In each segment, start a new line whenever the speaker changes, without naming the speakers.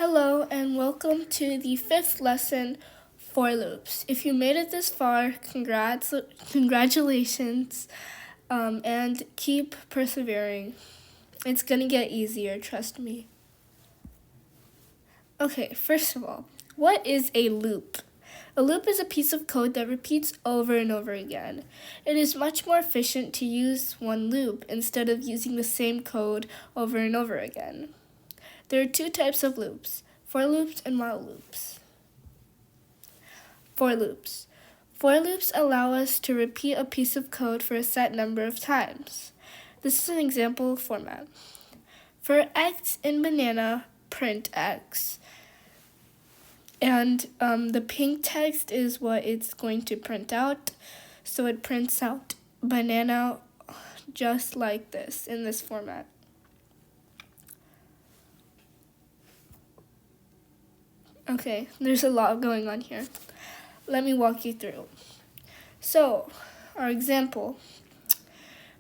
Hello and welcome to the fifth lesson, for loops. If you made it this far, congratulations, and keep persevering. It's gonna get easier, trust me. Okay, first of all, what is a loop? A loop is a piece of code that repeats over and over again. It is much more efficient to use one loop instead of using the same code over and over again. There are two types of loops, for loops and while loops. For loops. For loops allow us to repeat a piece of code for a set number of times. This is an example format. For x in banana, print x. And the pink text is what it's going to print out. So it prints out banana just like this, in this format. Okay, there's a lot going on here. Let me walk you through. So, our example.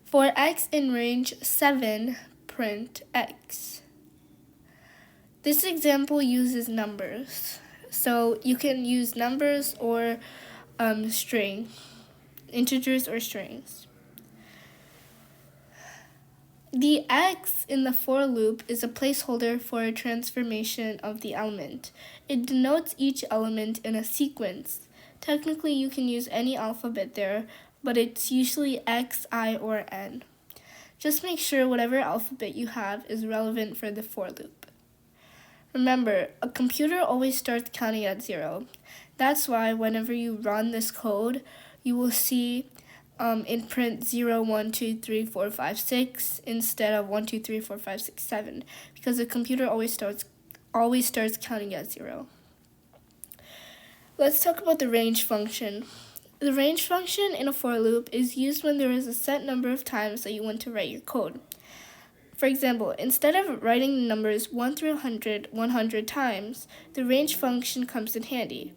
For x in range 7, print x. This example uses numbers. So, you can use numbers or string, integers or strings. The x in the for loop is a placeholder for a transformation of the element. It denotes each element in a sequence. Technically, you can use any alphabet there, but it's usually X, I, or N. Just make sure whatever alphabet you have is relevant for the for loop. Remember, a computer always starts counting at 0. That's why whenever you run this code, you will see in print 0, 1, 2, 3, 4, 5, 6 instead of 1, 2, 3, 4, 5, 6, 7 because the computer always starts counting at 0. Let's talk about the range function. The range function in a for loop is used when there is a set number of times that you want to write your code. For example, instead of writing the numbers 1 through 100 times, the range function comes in handy.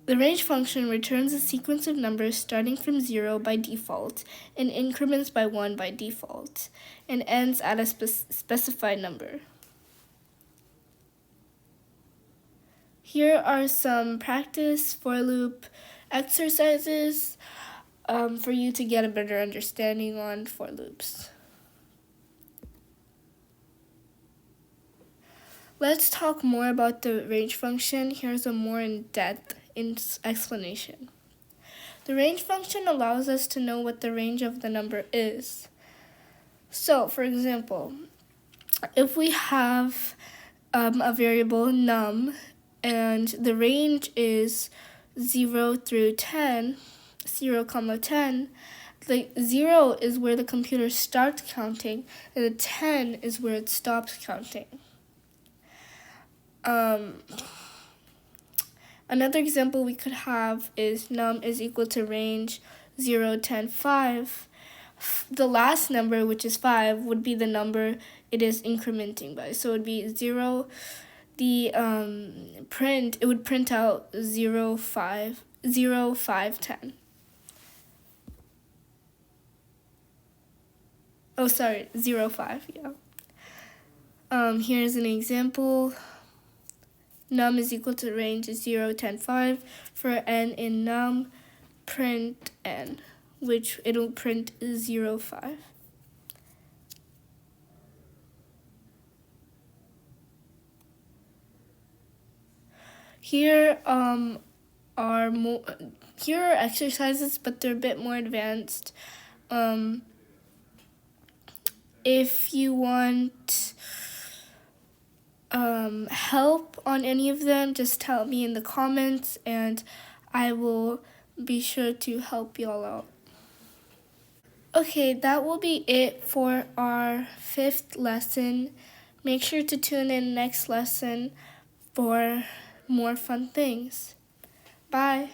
The range function returns a sequence of numbers starting from 0 by default and increments by 1 by default, and ends at a specified number. Here are some practice for loop exercises for you to get a better understanding on for loops. Let's talk more about the range function. Here's a more in-depth explanation. The range function allows us to know what the range of the number is. So, for example, if we have a variable num and the range is 0 through 10, 0, 10, the 0 is where the computer starts counting and the 10 is where it stops counting. Another example we could have is num is equal to range 0, 10, 5. The last number, which is 5, would be the number it is incrementing by. So it would be 0, it would print out 0, 5, 0, 5, 10. Oh, sorry, 0, 5, yeah. Here's an example. Num is equal to range 0, 10, 5. For n in num, print n, which it'll print 0, 5. Here are exercises, but they're a bit more advanced. If you want help on any of them, just tell me in the comments and I will be sure to help y'all out. Okay, that will be it for our fifth lesson. Make sure to tune in next lesson for more fun things. Bye.